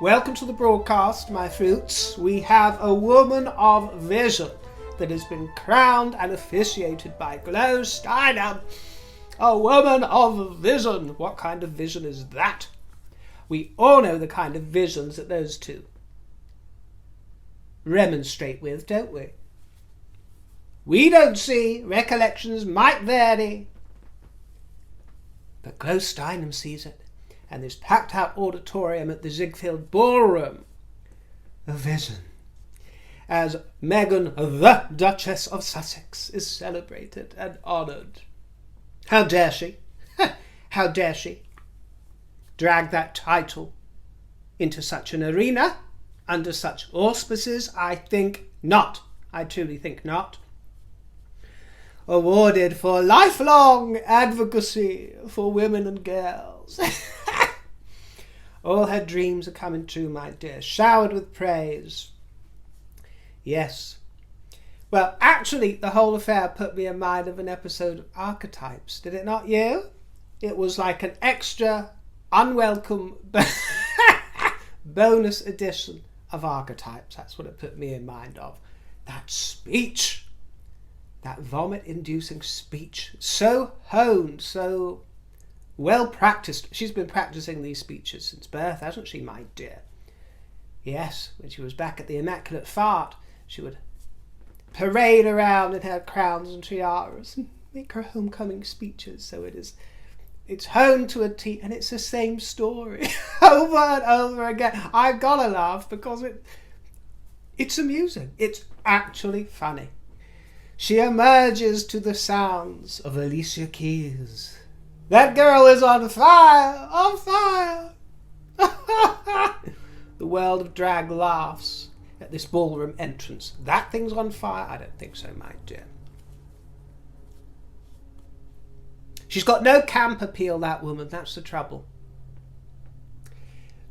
Welcome to the broadcast, my fruits. We have a woman of vision that has been crowned and officiated by oustide. A woman of vision. What kind of vision is that? We all know the kind of visions that those two remonstrate with, don't we? We don't see. Recollections might vary. But Steinem sees it. And this packed-out auditorium at the Ziegfeld Ballroom. A vision. As Meghan, the Duchess of Sussex, is celebrated and honoured. How dare she? How dare she drag that title into such an arena, under such auspices? I think not. I truly think not. Awarded for lifelong advocacy for women and girls. All her dreams are coming true, my dear, showered with praise. Yes. Well, actually, the whole affair put me in mind of an episode of Archetypes, did it not you? It was like an extra, unwelcome bonus edition of Archetypes. That's what it put me in mind of. That speech, that vomit-inducing speech, so honed, so well practiced. She's been practicing these speeches since birth, hasn't she, my dear? Yes, when she was back at the Immaculate Fart, she would parade around in her crowns and tiaras and make her homecoming speeches. So it's honed to a T, and it's the same story over and over again. I've got to laugh because it's amusing. It's actually funny. She emerges to the sounds of Alicia Keys. That girl is on fire! On fire! The world of drag laughs at this ballroom entrance. That thing's on fire? I don't think so, my dear. She's got no camp appeal, that woman. That's the trouble.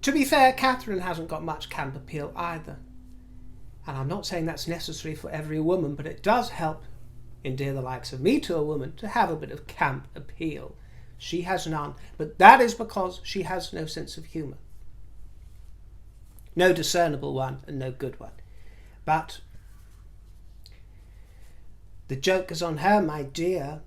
To be fair, Catherine hasn't got much camp appeal either. And I'm not saying that's necessary for every woman, but it does help endear the likes of me to a woman to have a bit of camp appeal. She has none, but that is because she has no sense of humour. No discernible one and no good one. But the joke is on her, my dear.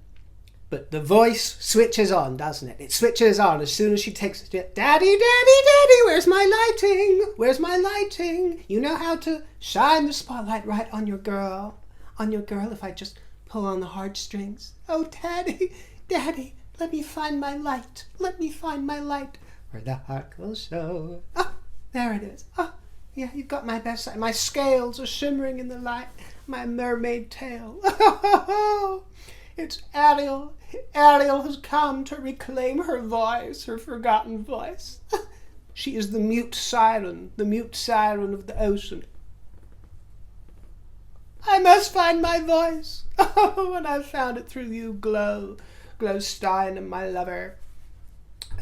But the voice switches on, doesn't it? It switches on as soon as she takes it. Daddy, daddy, daddy, where's my lighting? Where's my lighting? You know how to shine the spotlight right on your girl. On your girl if I just pull on the heartstrings. Oh, daddy, daddy. Let me find my light. Let me find my light. For the Harkle show. Oh, there it is. Oh, yeah, you've got my best side. My scales are shimmering in the light. My mermaid tail. Oh, it's Ariel. Ariel has come to reclaim her voice, her forgotten voice. She is the mute siren of the ocean. I must find my voice. Oh, and I've found it through you, Steinem, my lover.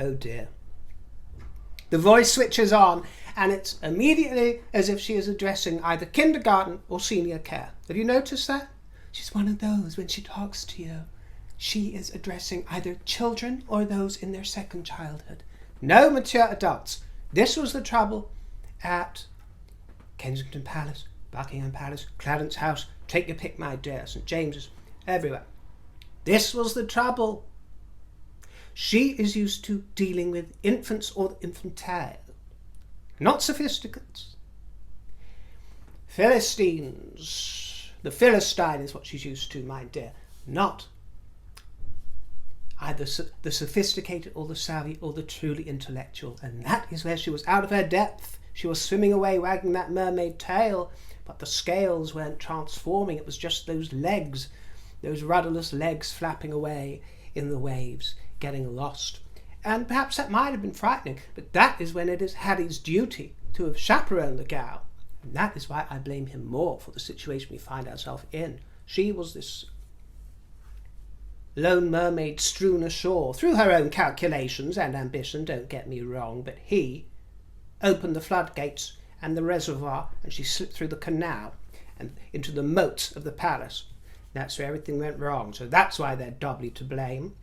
Oh dear. The voice switches on, and it's immediately as if she is addressing either kindergarten or senior care. Have you noticed that? She's one of those when she talks to you. She is addressing either children or those in their second childhood. No mature adults. This was the trouble at Kensington Palace, Buckingham Palace, Clarence House, take your pick, my dear, St. James's, everywhere. This was the trouble. She is used to dealing with infants or the infantile, not sophisticates. Philistines. The Philistine is what she's used to, my dear, not either the sophisticated or the savvy or the truly intellectual. And that is where she was out of her depth. She was swimming away, wagging that mermaid tail, but the scales weren't transforming. It was just those legs. Those rudderless legs flapping away in the waves, getting lost. And perhaps that might have been frightening, but that is when it is Harry's duty to have chaperoned the gal. And that is why I blame him more for the situation we find ourselves in. She was this lone mermaid strewn ashore, through her own calculations and ambition, don't get me wrong, but he opened the floodgates and the reservoir, and she slipped through the canal and into the moats of the palace. That's where everything went wrong, so that's why they're doubly to blame.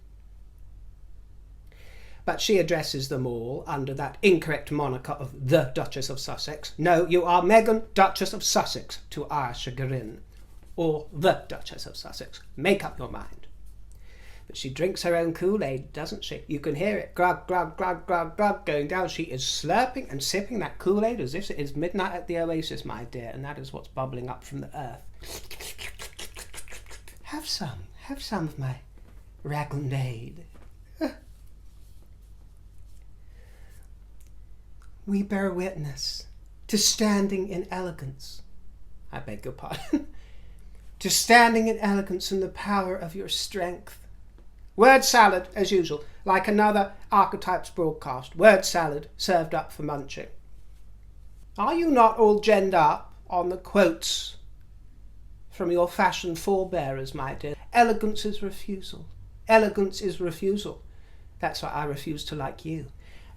But she addresses them all under that incorrect moniker of the Duchess of Sussex. No, you are Meghan, Duchess of Sussex, to our chagrin. Or the Duchess of Sussex. Make up your mind. But she drinks her own Kool-Aid, doesn't she? You can hear it, glug, glug, glug, glug, glug, going down. She is slurping and sipping that Kool-Aid as if it is midnight at the Oasis, my dear, and that is what's bubbling up from the earth. Have some of my ragleade. We bear witness to standing in elegance. I beg your pardon. To standing in elegance and the power of your strength. Word salad, as usual, like another Archetypes broadcast. Word salad served up for munching. Are you not all genned up on the quotes from your fashion forebearers, my dear? Elegance is refusal. Elegance is refusal. That's why I refuse to like you.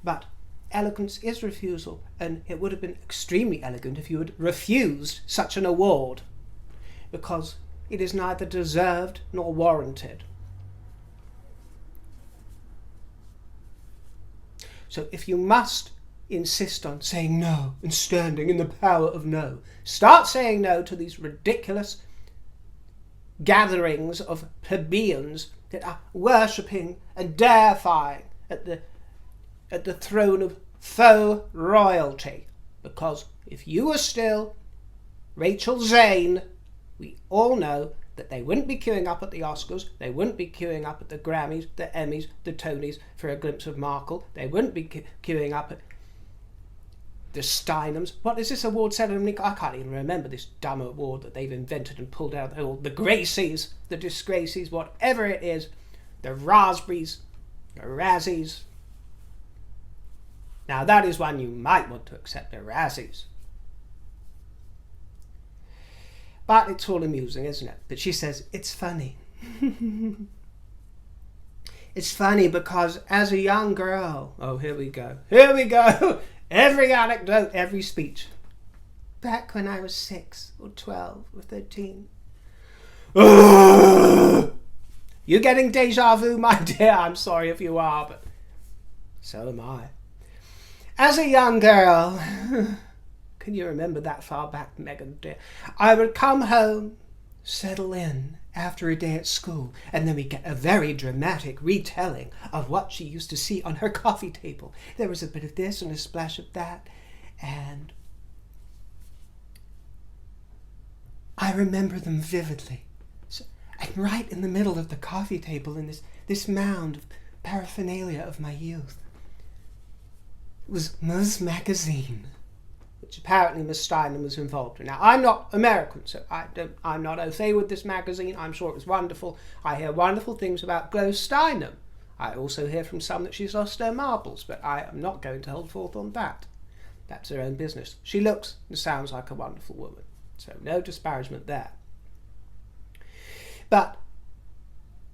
But elegance is refusal, and it would have been extremely elegant if you had refused such an award, because it is neither deserved nor warranted. So if you must insist on saying no and standing in the power of no, start saying no to these ridiculous gatherings of plebeians that are worshipping and deifying at the throne of faux royalty. Because if you were still Rachel Zane, we all know that they wouldn't be queuing up at the Oscars, they wouldn't be queuing up at the Grammys, the Emmys, the Tonys for a glimpse of Markle, they wouldn't be queuing up at the Steinums. What is this award ceremony? I can't even remember this dumb award that they've invented and pulled out. The Gracies, the Disgracies, whatever it is, the Raspberries, the Razzies. Now that is one you might want to accept, the Razzies. But it's all amusing, isn't it? But she says, it's funny. It's funny because as a young girl... Oh, here we go. Here we go. Every anecdote, every speech. Back when I was 6 or 12 or 13. You're getting deja vu, my dear. I'm sorry if you are, but so am I. As a young girl, can you remember that far back, Meghan dear? I would come home, settle in after a day at school, and then we get a very dramatic retelling of what she used to see on her coffee table. There was a bit of this and a splash of that, and I remember them vividly. So, and right in the middle of the coffee table in this mound of paraphernalia of my youth was Ms. Magazine, which apparently Miss Steinem was involved in. Now, I'm not American, so I'm not au fait with this magazine. I'm sure it was wonderful. I hear wonderful things about Glo Steinem. I also hear from some that she's lost her marbles, but I am not going to hold forth on that. That's her own business. She looks and sounds like a wonderful woman, so no disparagement there. But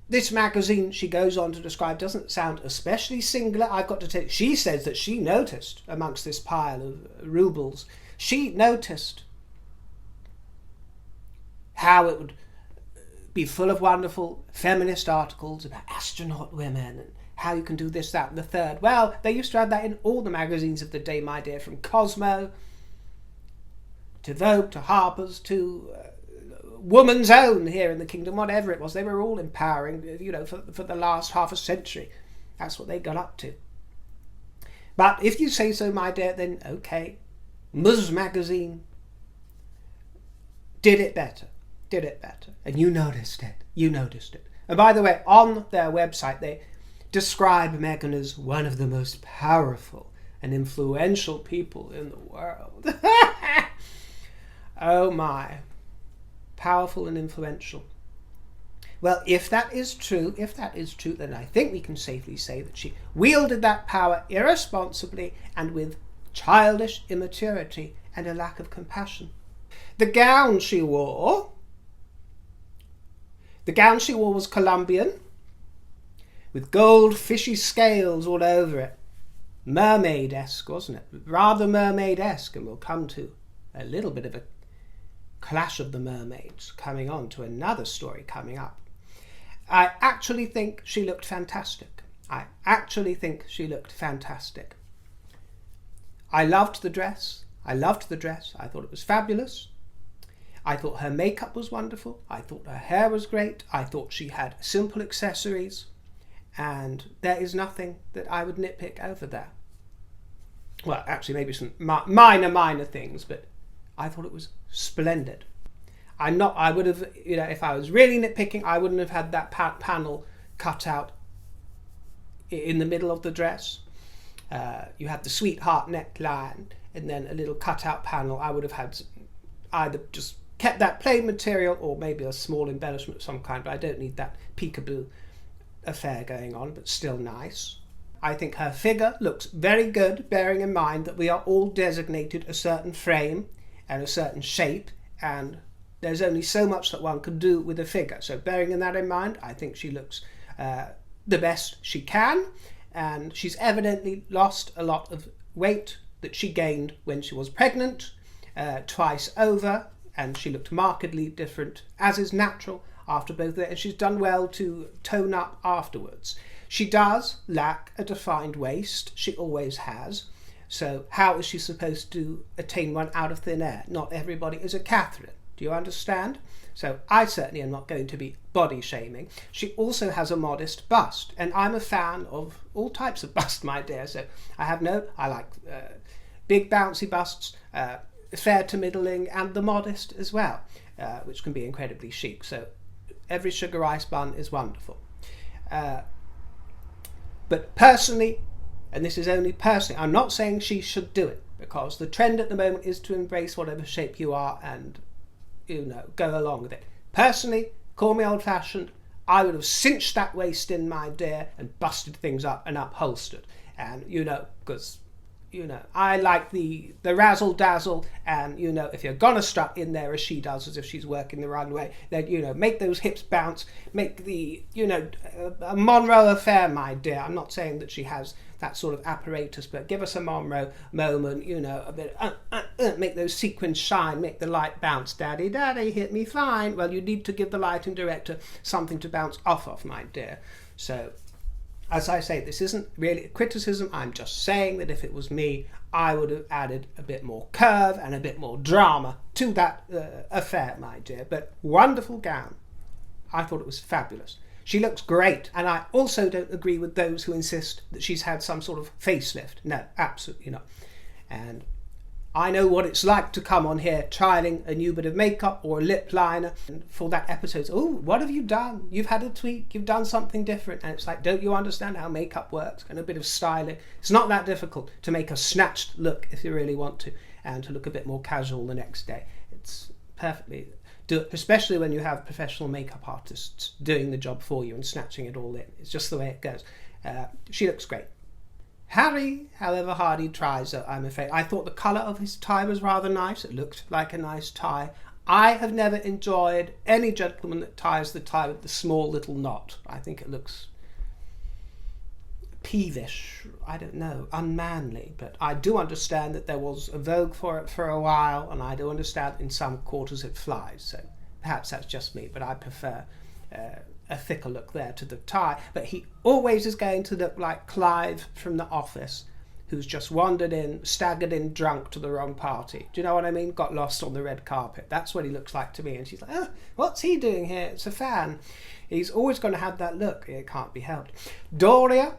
this magazine, she goes on to describe, doesn't sound especially singular. I've got to tell you, she says that she noticed amongst this pile of rubles, she noticed how it would be full of wonderful feminist articles about astronaut women and how you can do this, that, and the third. Well, they used to have that in all the magazines of the day, my dear, from Cosmo to Vogue to Harper's to Woman's Own here in the kingdom, whatever it was. They were all empowering, for the last half a century. That's what they got up to. But if you say so, my dear, then okay. Ms. Magazine did it better. And you noticed it. And by the way, on their website, they describe Meghan as one of the most powerful and influential people in the world. Oh my. Powerful and influential. Well, if that is true, then I think we can safely say that she wielded that power irresponsibly and with childish immaturity and a lack of compassion. The gown she wore was Colombian, with gold fishy scales all over it. Mermaid-esque, wasn't it? Rather mermaid-esque, and we'll come to a little bit of a clash of the mermaids coming on to another story coming up. I actually think she looked fantastic. I actually think she looked fantastic. I loved the dress. I thought it was fabulous. I thought her makeup was wonderful. I thought her hair was great. I thought she had simple accessories. And there is nothing that I would nitpick over there. Well, actually, maybe some minor things, but I thought it was splendid. I would have, if I was really nitpicking, I wouldn't have had that panel cut out in the middle of the dress. You had the sweetheart neckline and then a little cut-out panel. I would have had either just kept that plain material or maybe a small embellishment of some kind, but I don't need that peekaboo affair going on, but still nice. I think her figure looks very good, bearing in mind that we are all designated a certain frame and a certain shape, and there's only so much that one can do with a figure. So bearing that in mind, I think she looks the best she can, and she's evidently lost a lot of weight that she gained when she was pregnant, twice over, and she looked markedly different, as is natural after both that, and she's done well to tone up afterwards. She does lack a defined waist, she always has, so how is she supposed to attain one out of thin air? Not everybody is a Catherine, do you understand? So I certainly am not going to be body shaming. She also has a modest bust, and I'm a fan of all types of bust, my dear, so I like big bouncy busts, fair to middling, and the modest as well, which can be incredibly chic. So every sugar ice bun is wonderful. But personally, and this is only personally, I'm not saying she should do it, because the trend at the moment is to embrace whatever shape you are and, go along with it. Personally, call me old-fashioned, I would have cinched that waist in, my dear, and busted things up and upholstered. And, because I like the razzle-dazzle, and, if you're gonna strut in there as she does, as if she's working the runway, then, make those hips bounce, make the, a Monroe affair, my dear. I'm not saying that she has that sort of apparatus, but give us a Monroe moment, a bit, make those sequins shine, make the light bounce. Daddy, hit me fine. Well, you need to give the lighting director something to bounce off of, my dear. So, as I say, this isn't really a criticism. I'm just saying that if it was me, I would have added a bit more curve and a bit more drama to that affair, my dear. But wonderful gown. I thought it was fabulous. She looks great, and I also don't agree with those who insist that she's had some sort of facelift. No, absolutely not. And I know what it's like to come on here trialing a new bit of makeup or a lip liner, and for that episode, oh, what have you done? You've had a tweak, you've done something different, and it's like, don't you understand how makeup works? And a bit of styling. It's not that difficult to make a snatched look if you really want to, and to look a bit more casual the next day. It's perfectly especially when you have professional makeup artists doing the job for you and snatching it all in. It's just the way it goes. She looks great. Harry, however hard he tries, I'm afraid. I thought the colour of his tie was rather nice. It looked like a nice tie. I have never enjoyed any gentleman that ties the tie with the small little knot. I think it looks peevish, I don't know, unmanly, but I do understand that there was a vogue for it for a while, and I do understand in some quarters it flies, so perhaps that's just me, but I prefer a thicker look there to the tie. But he always is going to look like Clive from The Office, who's just staggered in drunk to the wrong party. Do you know what I mean? Got lost on the red carpet. That's what he looks like to me. And she's like, oh, what's he doing here? It's a fan. He's always going to have that look. It can't be helped. Doria.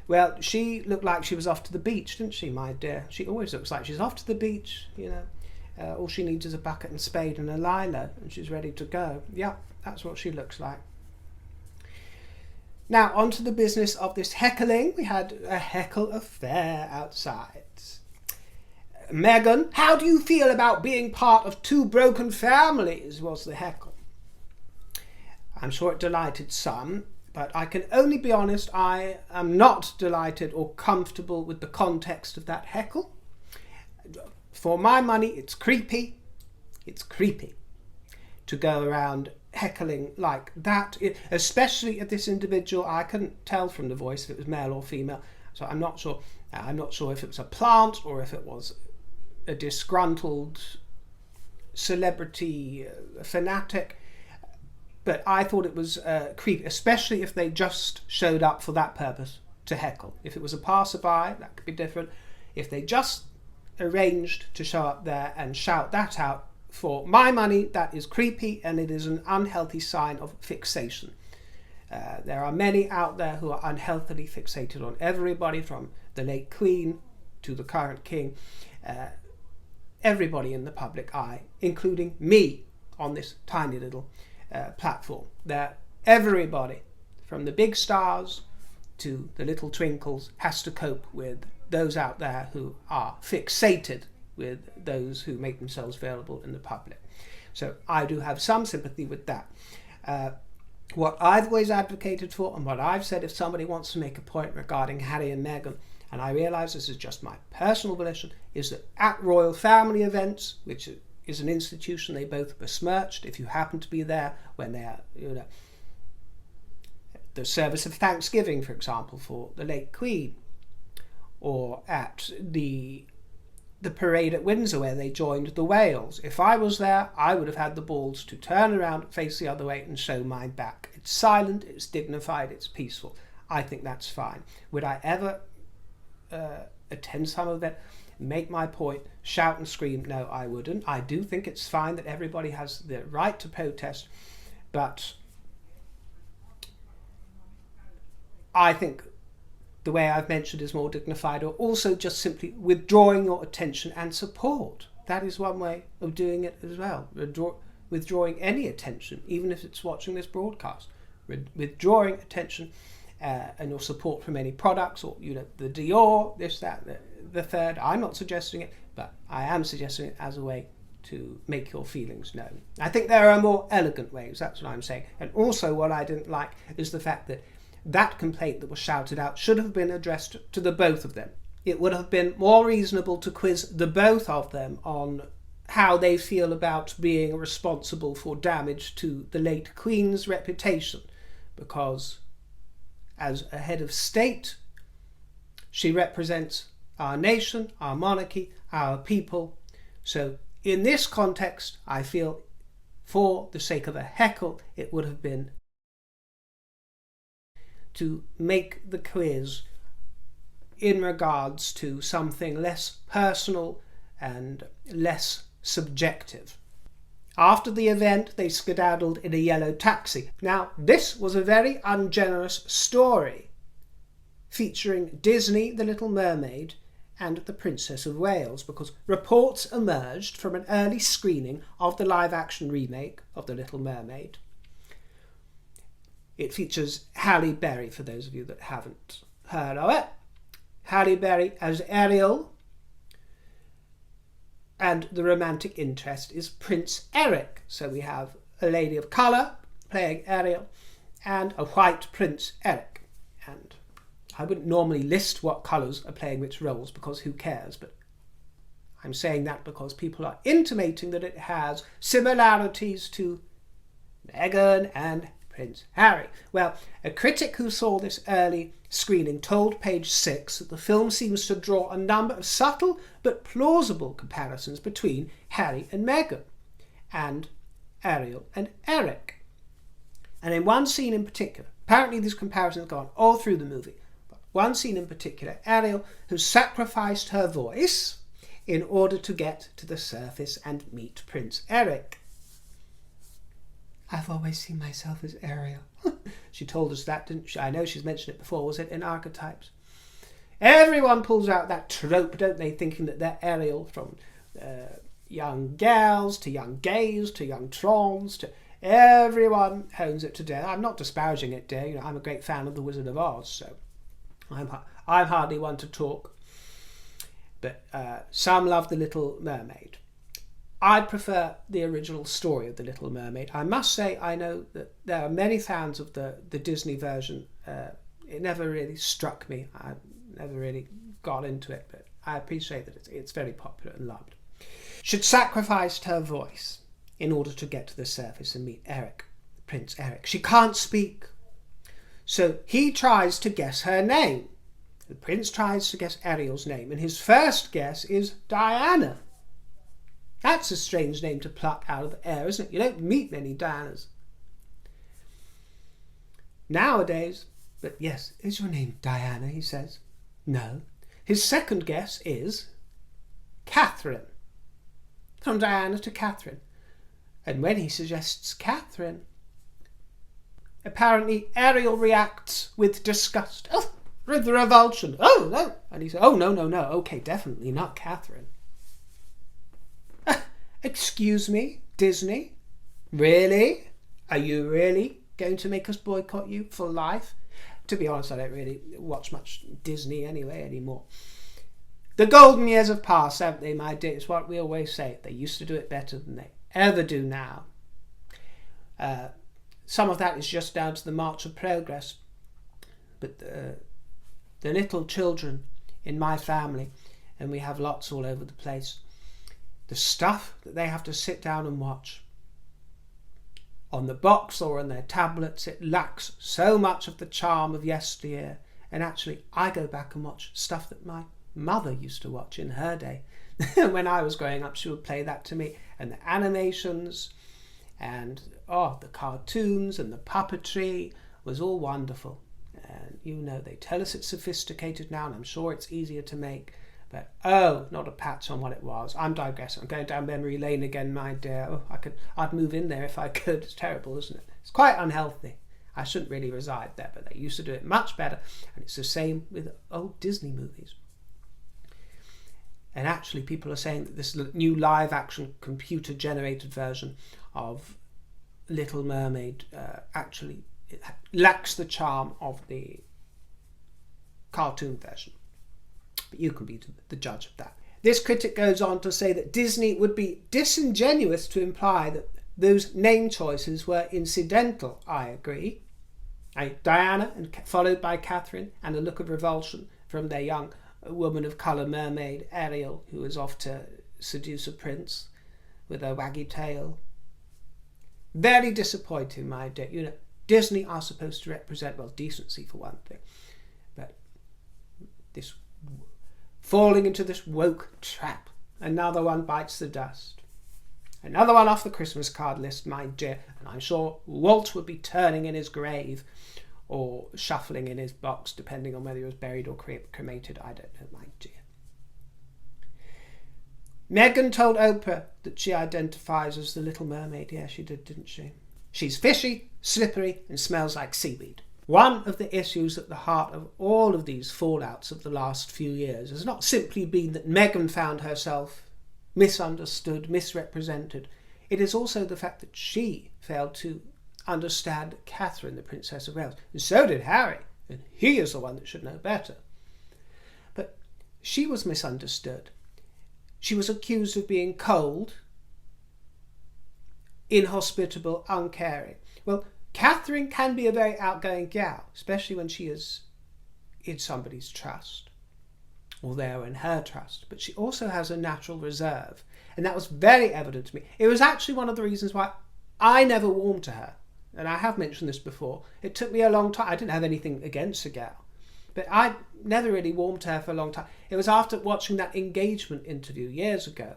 Well, she looked like she was off to the beach, didn't she, my dear? She always looks like she's off to the beach, all she needs is a bucket and spade and a lilo, and she's ready to go. Yeah, that's what she looks like. Now, on to the business of this heckling. We had a heckle affair outside. Meghan, how do you feel about being part of two broken families, was the heckle. I'm sure it delighted some, but I can only be honest, I am not delighted or comfortable with the context of that heckle. For my money, it's creepy. It's creepy to go around heckling like that, especially at this individual. I couldn't tell from the voice if it was male or female, so I'm not sure. I'm not sure if it was a plant or if it was a disgruntled celebrity fanatic. But I thought it was creepy, especially if they just showed up for that purpose to heckle. If it was a passerby, that could be different. If they just arranged to show up there and shout that out, for my money, that is creepy, and it is an unhealthy sign of fixation. There are many out there who are unhealthily fixated on everybody, from the late Queen to the current King, everybody in the public eye, including me on this tiny little platform. That everybody, from the big stars to the little twinkles, has to cope with those out there who are fixated with those who make themselves available in the public. So I do have some sympathy with that. What I've always advocated for, and what I've said, if somebody wants to make a point regarding Harry and Meghan, and I realise this is just my personal volition, is that at royal family events, which is an institution they both besmirched, if you happen to be there when they are, the service of Thanksgiving, for example, for the late Queen, or at the parade at Windsor where they joined the whales. If I was there, I would have had the balls to turn around, face the other way, and show my back. It's silent, it's dignified, it's peaceful. I think that's fine. Would I ever attend some of that, make my point, shout and scream? No, I wouldn't. I do think it's fine that everybody has the right to protest, but I think the way I've mentioned is more dignified, or also just simply withdrawing your attention and support. That is one way of doing it as well. Withdrawing any attention, even if it's watching this broadcast. Withdrawing attention and your support from any products, or the Dior, this, that, the third. I'm not suggesting it, but I am suggesting it as a way to make your feelings known. I think there are more elegant ways, that's what I'm saying. And also what I didn't like is the fact that that complaint that was shouted out should have been addressed to the both of them. It would have been more reasonable to quiz the both of them on how they feel about being responsible for damage to the late Queen's reputation, because as a head of state, she represents our nation, our monarchy, our people. So in this context, I feel for the sake of a heckle, it would have been to make the quiz in regards to something less personal and less subjective. After the event, they skedaddled in a yellow taxi. Now, this was a very ungenerous story, featuring Disney, The Little Mermaid, and the Princess of Wales, because reports emerged from an early screening of the live-action remake of The Little Mermaid. It features Halle Berry, for those of you that haven't heard of it. Halle Berry as Ariel, and the romantic interest is Prince Eric. So we have a lady of colour playing Ariel and a white Prince Eric. And I wouldn't normally list what colours are playing which roles, because who cares, but I'm saying that because people are intimating that it has similarities to Meghan and Prince Harry. Well, a critic who saw this early screening told Page 6 that the film seems to draw a number of subtle but plausible comparisons between Harry and Meghan, and Ariel and Eric. And in one scene in particular, apparently these comparisons go on all through the movie, but one scene in particular, Ariel, who sacrificed her voice in order to get to the surface and meet Prince Eric. I've always seen myself as Ariel. She told us that, didn't she? I know she's mentioned it before. Was it in Archetypes? Everyone pulls out that trope, don't they, thinking that they're Ariel, from young gals to young gays to young trons to everyone owns it to death. I'm not disparaging it, dear. I'm a great fan of The Wizard of Oz, so I'm hardly one to talk. But some love The Little Mermaid. I'd prefer the original story of The Little Mermaid. I must say, I know that there are many fans of the Disney version. It never really struck me. I never really got into it, but I appreciate that it's very popular and loved. She'd sacrificed her voice in order to get to the surface and meet Eric, Prince Eric. She can't speak, so he tries to guess her name. The prince tries to guess Ariel's name, and his first guess is Diana. That's a strange name to pluck out of the air, isn't it? You don't meet many Dianas. nowadays. But yes, is your name Diana, he says. No. His second guess is Catherine. From Diana to Catherine. And when he suggests Catherine, apparently Ariel reacts with disgust. Oh, with revulsion. Oh, no. And he says, oh, no. Okay, definitely not Catherine. Excuse me, Disney? Really? Are you really going to make us boycott you for life? To be honest, I don't really watch much Disney anyway anymore. The golden years have passed, haven't they, my dear? It's what we always say. They used to do it better than they ever do now. Some of that is just down to the march of progress. But the little children in my family, and we have lots all over the place, the stuff that they have to sit down and watch on the box or on their tablets, it lacks so much of the charm of yesteryear. And actually, I go back and watch stuff that my mother used to watch in her day. When I was growing up, she would play that to me. And the animations and the cartoons and the puppetry was all wonderful. And they tell us it's sophisticated now, and I'm sure it's easier to make. But not a patch on what it was. I'm digressing. I'm going down memory lane again, my dear. I'd move in there if I could. It's terrible, isn't it? It's quite unhealthy. I shouldn't really reside there, but they used to do it much better. And it's the same with old Disney movies. And actually, people are saying that this new live-action computer-generated version of Little Mermaid actually lacks the charm of the cartoon version. But you can be the judge of that. This critic goes on to say that Disney would be disingenuous to imply that those name choices were incidental. I agree. Diana, followed by Catherine, and a look of revulsion from their young woman of colour mermaid, Ariel, who is off to seduce a prince with her waggy tail. Very disappointing, my dear. Disney are supposed to represent, decency for one thing, but this falling into this woke trap. Another one bites the dust. Another one off the Christmas card list, my dear, and I'm sure Walt would be turning in his grave or shuffling in his box, depending on whether he was buried or cremated. I don't know, my dear. Meghan told Oprah that she identifies as the Little Mermaid. Yeah, she did, didn't she? She's fishy, slippery, and smells like seaweed. One of the issues at the heart of all of these fallouts of the last few years has not simply been that Meghan found herself misunderstood, misrepresented. It is also the fact that she failed to understand Catherine, the Princess of Wales. And so did Harry, and he is the one that should know better. But she was misunderstood. She was accused of being cold, inhospitable, uncaring. Well, Catherine can be a very outgoing gal, especially when she is in somebody's trust, or they are in her trust. But she also has a natural reserve, and that was very evident to me. It was actually one of the reasons why I never warmed to her, and I have mentioned this before. It took me a long time. I didn't have anything against the gal, but I never really warmed to her for a long time. It was after watching that engagement interview years ago.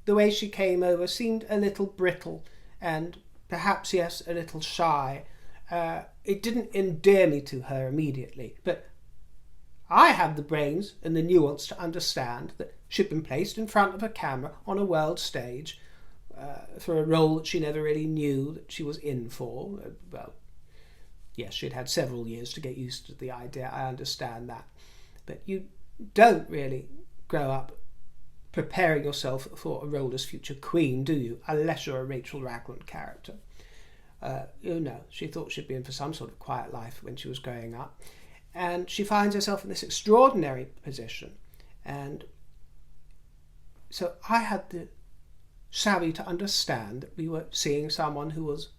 The way she came over seemed a little brittle and perhaps, yes, a little shy. It didn't endear me to her immediately, but I had the brains and the nuance to understand that she'd been placed in front of a camera on a world stage for a role that she never really knew that she was in for. Yes, she'd had several years to get used to the idea, I understand that. But you don't really grow up preparing yourself for a role as future queen, do you? Unless you're a Rachel Ragland character. She thought she'd be in for some sort of quiet life when she was growing up. And she finds herself in this extraordinary position. And so I had the savvy to understand that we were seeing someone who was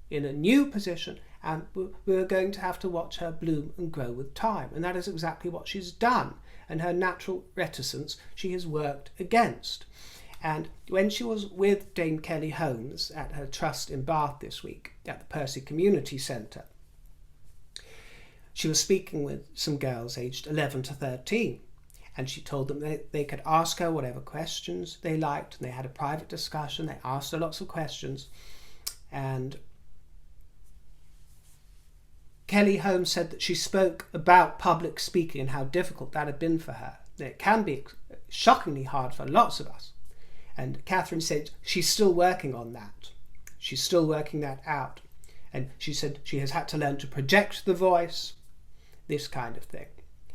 in a new position, and we were going to have to watch her bloom and grow with time. And that is exactly what she's done. And her natural reticence she has worked against. And when she was with Dame Kelly Holmes at her trust in Bath this week at the Percy Community Centre, she was speaking with some girls aged 11 to 13, and she told them they could ask her whatever questions they liked, and they had a private discussion. They asked her lots of questions, and Kelly Holmes said that she spoke about public speaking and how difficult that had been for her. It can be shockingly hard for lots of us. And Catherine said she's still working on that. She's still working that out. And she said she has had to learn to project the voice, this kind of thing.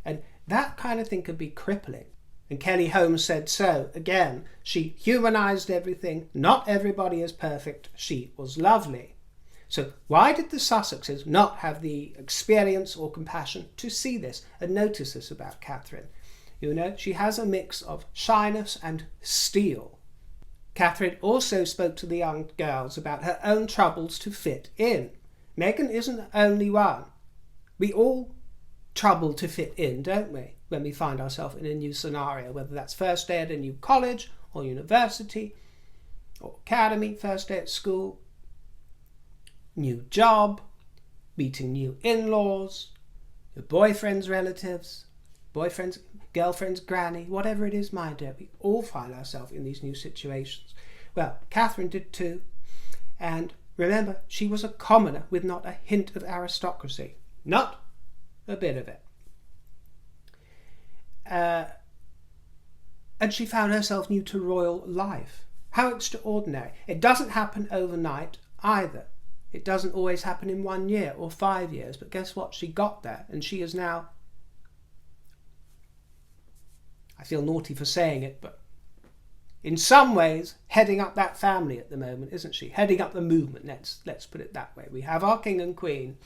And that kind of thing can be crippling. And Kelly Holmes said so. Again, she humanised everything. Not everybody is perfect. She was lovely. So why did the Sussexes not have the experience or compassion to see this and notice this about Catherine? You know, she has a mix of shyness and steel. Catherine also spoke to the young girls about her own troubles to fit in. Meghan isn't the only one. We all trouble to fit in, don't we, when we find ourselves in a new scenario, whether that's first day at a new college or university or academy, first day at school, new job, meeting new in-laws, your boyfriend's relatives, boyfriend's, girlfriend's granny, whatever it is, my dear, we all find ourselves in these new situations. Well, Catherine did too, and remember, she was a commoner with not a hint of aristocracy, not a bit of it. And she found herself new to royal life. How extraordinary. It doesn't happen overnight either. It doesn't always happen in 1 year or 5 years, but guess what? She got there, and she is now, I feel naughty for saying it, but in some ways heading up that family at the moment, isn't she? Heading up the movement, let's put it that way. We have our king and queen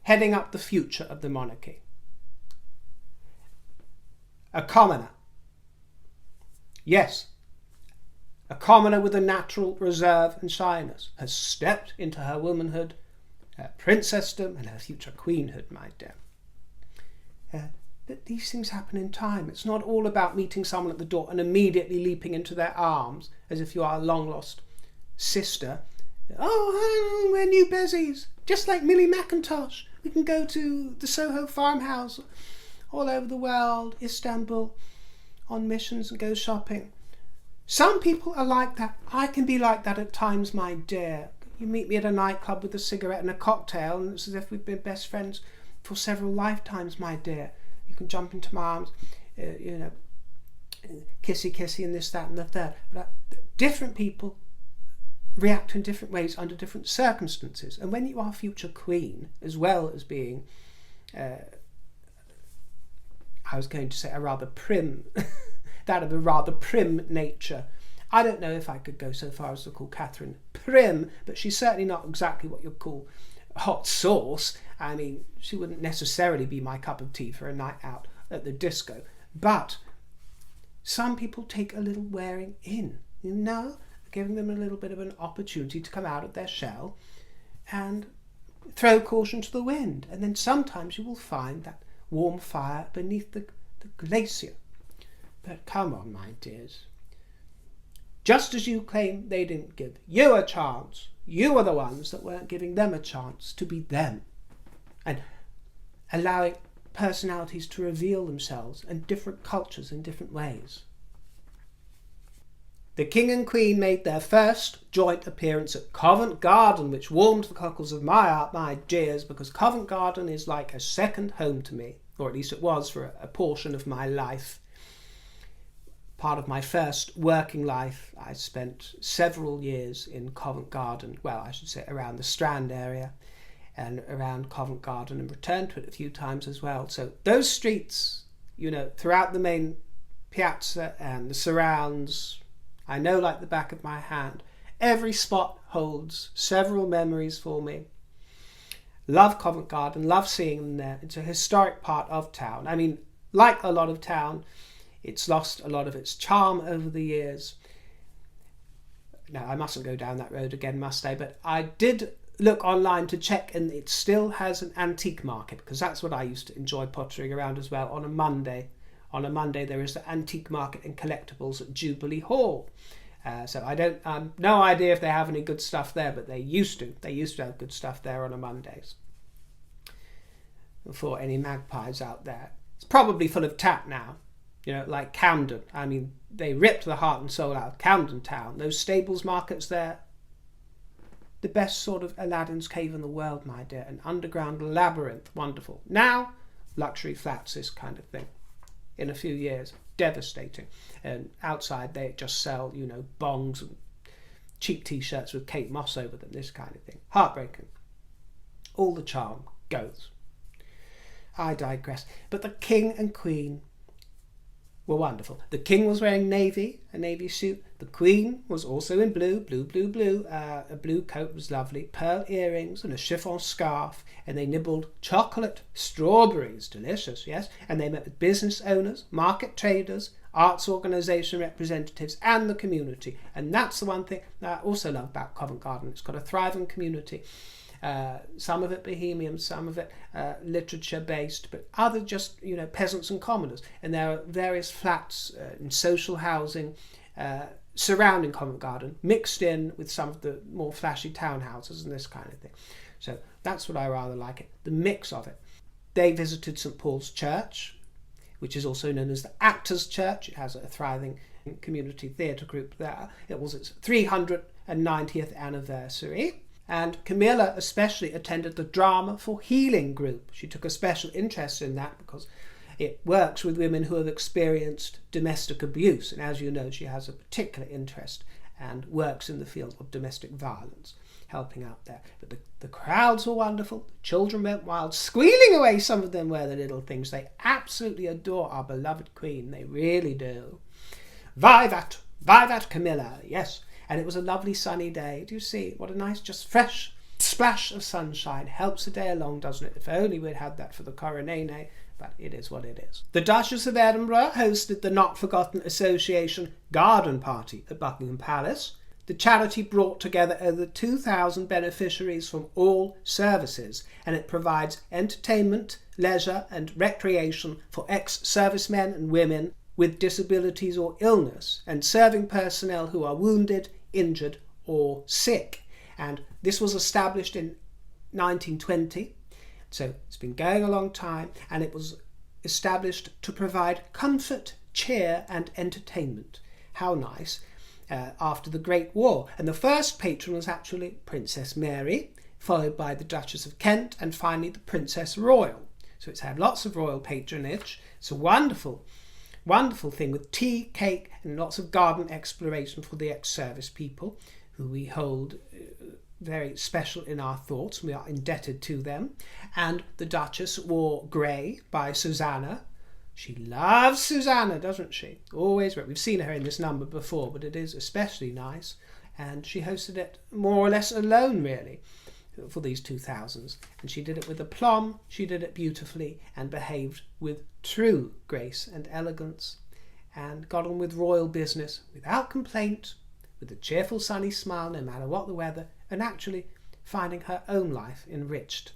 heading up the future of the monarchy. A commoner. Yes, a commoner with a natural reserve and shyness has stepped into her womanhood, her princessdom and her future queenhood, my dear. But these things happen in time. It's not all about meeting someone at the door and immediately leaping into their arms as if you are a long-lost sister. Oh, we're new bezies, just like Millie Mackintosh. We can go to the Soho farmhouse all over the world, Istanbul, on missions and go shopping. Some people are like that. I can be like that at times, my dear. You meet me at a nightclub with a cigarette and a cocktail, and it's as if we've been best friends for several lifetimes, my dear. You can jump into my arms, kissy and this, that and the third. But different people react in different ways under different circumstances. And when you are future queen, as well as being, I was going to say a rather prim, that of a rather prim nature. I don't know if I could go so far as to call Catherine prim, but she's certainly not exactly what you'd call hot sauce. I mean, she wouldn't necessarily be my cup of tea for a night out at the disco. But some people take a little wearing in, you know, giving them a little bit of an opportunity to come out of their shell and throw caution to the wind. And then sometimes you will find that warm fire beneath the glacier. But come on, my dears. Just as you claim they didn't give you a chance, you are the ones that weren't giving them a chance to be them and allowing personalities to reveal themselves and different cultures in different ways. The King and Queen made their first joint appearance at Covent Garden, which warmed the cockles of my heart, my dears, because Covent Garden is like a second home to me, or at least it was for a portion of my life. Part of my first working life, I spent several years in Covent Garden, well, I should say around the Strand area and around Covent Garden, and returned to it a few times as well. So those streets, you know, throughout the main piazza and the surrounds, I know like the back of my hand. Every spot holds several memories for me. Love Covent Garden, love seeing them there. It's a historic part of town. I mean, like a lot of town, it's lost a lot of its charm over the years. Now, I mustn't go down that road again, must I? But I did look online to check, and it still has an antique market, because that's what I used to enjoy pottering around as well on a Monday. On a Monday, there is the antique market and collectibles at Jubilee Hall. So I don't, no idea if they have any good stuff there, but they used to. They used to have good stuff there on a Mondays. For any magpies out there. It's probably full of tat now. You know, like Camden. I mean, they ripped the heart and soul out of Camden Town. Those stables markets there, the best sort of Aladdin's cave in the world, my dear. An underground labyrinth. Wonderful. Now, luxury flats, this kind of thing. In a few years, devastating. And outside they just sell, you know, bongs and cheap t-shirts with Kate Moss over them, this kind of thing. Heartbreaking. All the charm goes. I digress. But the king and queen were wonderful. The king was wearing a navy suit. The queen was also in blue. A blue coat was lovely. Pearl earrings and a chiffon scarf. And they nibbled chocolate strawberries. Delicious, yes. And they met with business owners, market traders, arts organisation representatives and the community. And that's the one thing that I also love about Covent Garden. It's got a thriving community. Some of it bohemian, some of it literature based, but other just, you know, peasants and commoners. And there are various flats in social housing surrounding Covent Garden, mixed in with some of the more flashy townhouses and this kind of thing. So that's what I rather like it, the mix of it. They visited St Paul's Church, which is also known as the Actors' Church. It has a thriving community theatre group there. It was its 390th anniversary. And Camilla especially attended the Drama for Healing group. She took a special interest in that because it works with women who have experienced domestic abuse. And as you know, she has a particular interest and works in the field of domestic violence, helping out there. But the crowds were wonderful. The children went wild, squealing away. Some of them were the little things. They absolutely adore our beloved queen. They really do. Vivat Camilla, yes. And it was a lovely sunny day. Do you see? What a nice, just fresh splash of sunshine. Helps the day along, doesn't it? If only we'd had that for the coronation, but it is what it is. The Duchess of Edinburgh hosted the Not Forgotten Association garden party at Buckingham Palace. The charity brought together over 2,000 beneficiaries from all services, and it provides entertainment, leisure and recreation for ex-servicemen and women with disabilities or illness, and serving personnel who are wounded, injured or sick. And this was established in 1920, so it's been going a long time, and it was established to provide comfort, cheer and entertainment. How nice. After the Great War. And the first patron was actually Princess Mary, followed by the Duchess of Kent and finally the Princess Royal. So it's had lots of royal patronage. It's a wonderful thing with tea, cake and lots of garden exploration for the ex-service people who we hold very special in our thoughts. We are indebted to them. And the Duchess wore grey by Susanna. She loves Susanna, doesn't she? Always. We've seen her in this number before, but it is especially nice. And she hosted it more or less alone, really, for these 2000s. And she did it with aplomb, she did it beautifully, and behaved with true grace and elegance, and got on with royal business without complaint, with a cheerful sunny smile no matter what the weather, and actually finding her own life enriched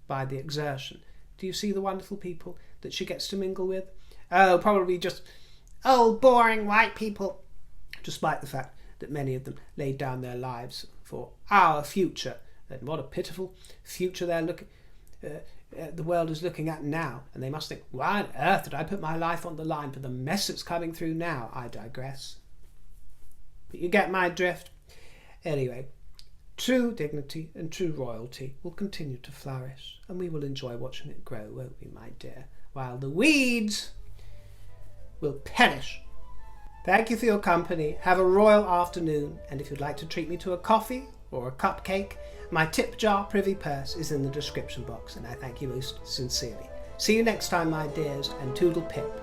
by the exertion. Do you see the wonderful people that she gets to mingle with? Oh, probably just old boring white people, despite the fact that many of them laid down their lives for our future. And what a pitiful future the world is looking at now. And they must think, why on earth did I put my life on the line for the mess that's coming through now? I digress. But you get my drift. Anyway, true dignity and true royalty will continue to flourish, and we will enjoy watching it grow, won't we, my dear? While the weeds will perish. Thank you for your company. Have a royal afternoon, and if you'd like to treat me to a coffee or a cupcake, my tip jar Privy Purse is in the description box, and I thank you most sincerely. See you next time, my dears, and toodle pip.